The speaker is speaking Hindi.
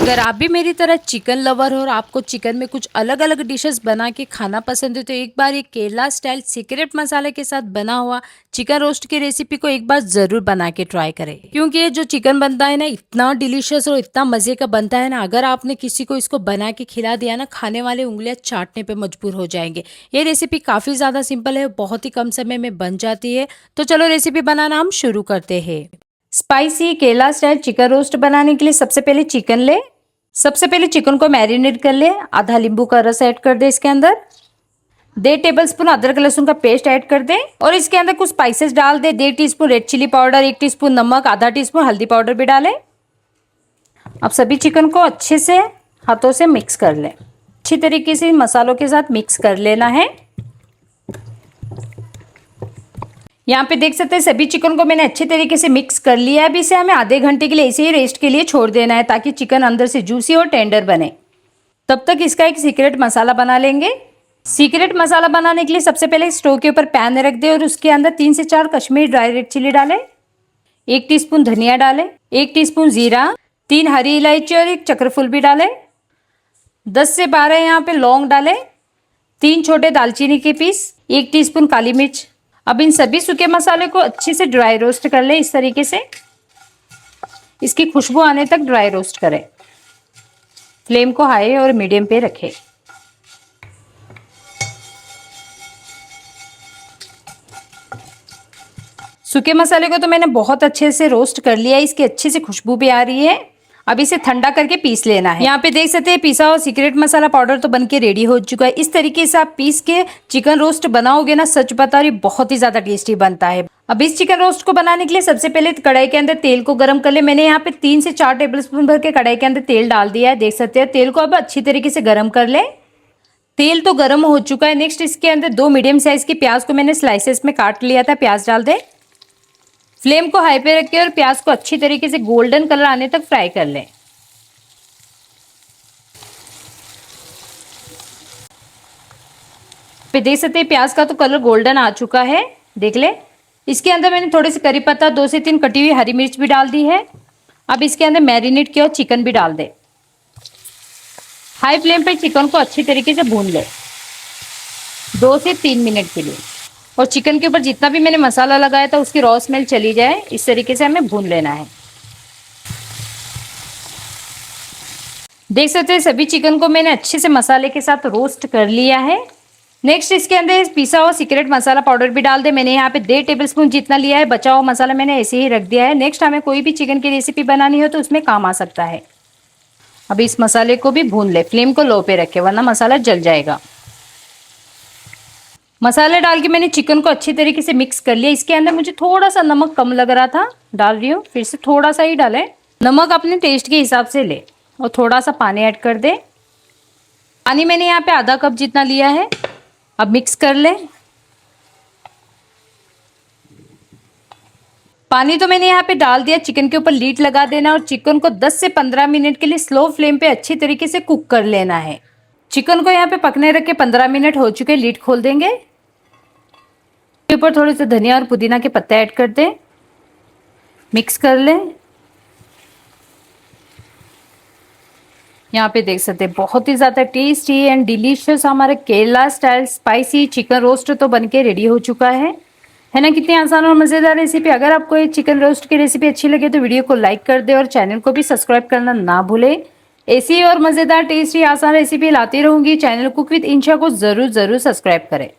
अगर आप भी मेरी तरह चिकन लवर हो और आपको चिकन में कुछ अलग अलग डिशेस बना के खाना पसंद है तो एक बार ये केरला स्टाइल सीक्रेट मसाले के साथ बना हुआ चिकन रोस्ट की रेसिपी को एक बार जरूर बना के ट्राई करें, क्योंकि ये जो चिकन बनता है ना इतना डिलीशियस और इतना मजे का बनता है ना, अगर आपने किसी को इसको बना के खिला दिया ना, खाने वाले उंगलियां चाटने पे मजबूर हो जाएंगे। ये रेसिपी काफी ज्यादा सिंपल है, बहुत ही कम समय में बन जाती है। तो चलो रेसिपी बनाना हम शुरू करते हैं। Spicy Kerala style chicken roast बनाने के लिए सबसे पहले चिकन को मैरिनेट कर ले। आधा नींबू का रस ऐड कर दे इसके अंदर। 1.5 टेबलस्पून अदरक लहसुन का पेस्ट ऐड कर दे और इसके अंदर कुछ स्पाइसेस डाल दे। 1.5 teaspoon red chilli powder, 1 teaspoon नमक, आधा टीस्पून हल्दी पाउडर भी डाले। अब सभी चिकन को अच्छे से हाथों से मिक्स कर ले। अच्छी तरीके से मसालों के साथ मिक्स कर लेना है। यहाँ पे देख सकते हैं सभी चिकन को मैंने अच्छे तरीके से मिक्स कर लिया है। अभी इसे हमें आधे घंटे के लिए ऐसे ही रेस्ट के लिए छोड़ देना है, ताकि चिकन अंदर से जूसी और टेंडर बने। तब तक इसका एक सीक्रेट मसाला बना लेंगे। सीक्रेट मसाला बनाने के लिए सबसे पहले स्टोव के ऊपर पैन रख दे और उसके अंदर 3 से 4 कश्मीरी ड्राई रेड चिली डाले, 1 टीस्पून धनिया डाले, 1 टीस्पून जीरा, 3 हरी इलायची और 1 चक्रफूल भी डाले, 10 से 12 यहाँ पे लौंग डाले, 3 छोटे दालचीनी के पीस, 1 टीस्पून काली मिर्च। अब इन सभी सूखे मसाले को अच्छे से ड्राई रोस्ट कर ले। इस तरीके से इसकी खुशबू आने तक ड्राई रोस्ट करें। फ्लेम को हाई और मीडियम पे रखें। सूखे मसाले को तो मैंने बहुत अच्छे से रोस्ट कर लिया है, इसकी अच्छी सी खुशबू भी आ रही है। अब इसे ठंडा करके पीस लेना है। यहाँ पे देख सकते हैं पिसा हुआ सीक्रेट मसाला पाउडर तो बनके रेडी हो चुका है। इस तरीके से आप पीस के चिकन रोस्ट बनाओगे ना, सच बता रही बहुत ही ज्यादा टेस्टी बनता है। अब इस चिकन रोस्ट को बनाने के लिए सबसे पहले कढ़ाई के अंदर तेल को गर्म कर ले। मैंने यहाँ पे 3 से 4 टेबलस्पून भर के कढ़ाई के अंदर तेल डाल दिया है। देख सकते हैं तेल को अब अच्छी तरीके से गर्म कर ले। तेल तो गर्म हो चुका है। नेक्स्ट इसके अंदर 2 मीडियम साइज की प्याज को मैंने स्लाइसेस में काट लिया था, प्याज डाल दे। फ्लेम को हाई पे रखे और प्याज को अच्छी तरीके से गोल्डन कलर आने तक फ्राई कर ले। पे देख सकते हैं प्याज का तो कलर गोल्डन आ चुका है, देख ले। इसके अंदर मैंने थोड़ी सी करी पत्ता, 2 से 3 कटी हुई हरी मिर्च भी डाल दी है। अब इसके अंदर मैरिनेट किया चिकन भी डाल दे। हाई फ्लेम पे चिकन को अच्छी तरीके से भून ले 2 से 3 मिनट के लिए। और चिकन के ऊपर जितना भी मैंने मसाला लगाया था उसकी रॉ स्मेल चली जाए, इस तरीके से हमें भून लेना है। देख सकते हैं सभी चिकन को मैंने अच्छे से मसाले के साथ रोस्ट कर लिया है। नेक्स्ट इसके अंदर पिसा हुआ सीक्रेट मसाला पाउडर भी डाल दे। मैंने यहाँ पे 1.5 टेबलस्पून जितना लिया है, बचा हुआ मसाला मैंने ऐसे ही रख दिया है। नेक्स्ट हमें कोई भी चिकन की रेसिपी बनानी हो तो उसमें काम आ सकता है। अब इस मसाले को भी भून ले। फ्लेम को लो पे रखे वरना मसाला जल जाएगा। मसाले डाल के मैंने चिकन को अच्छी तरीके से मिक्स कर लिया। इसके अंदर मुझे थोड़ा सा नमक कम लग रहा था, डाल रही हूँ, फिर से थोड़ा सा ही डाले। नमक अपने टेस्ट के हिसाब से ले और थोड़ा सा पानी ऐड कर दे। पानी मैंने यहाँ पे आधा कप जितना लिया है। अब मिक्स कर ले। पानी तो मैंने यहाँ पे डाल दिया। चिकन के ऊपर लीड लगा देना और चिकन को 10 से 15 मिनट के लिए स्लो फ्लेम पे अच्छी तरीके से कुक कर लेना है। चिकन को यहाँ पे पकने रख के 15 मिनट हो चुके, लीड खोल देंगे। ऊपर थोड़े से धनिया और पुदीना के पत्ते ऐड कर दे, मिक्स कर ले। यहाँ पे देख सकते हैं बहुत ही ज्यादा टेस्टी एंड डिलीशियस हमारा Kerala style spicy chicken roast तो बनके रेडी हो चुका है ना। कितनी आसान और मजेदार रेसिपी। अगर आपको ये चिकन रोस्ट की रेसिपी अच्छी लगे तो वीडियो को लाइक कर दे और चैनल को भी सब्सक्राइब करना ना भूले। ऐसी और मजेदार टेस्टी आसान रेसिपी लाती रहूंगी। चैनल कुक विद इंशा को जरूर सब्सक्राइब करें।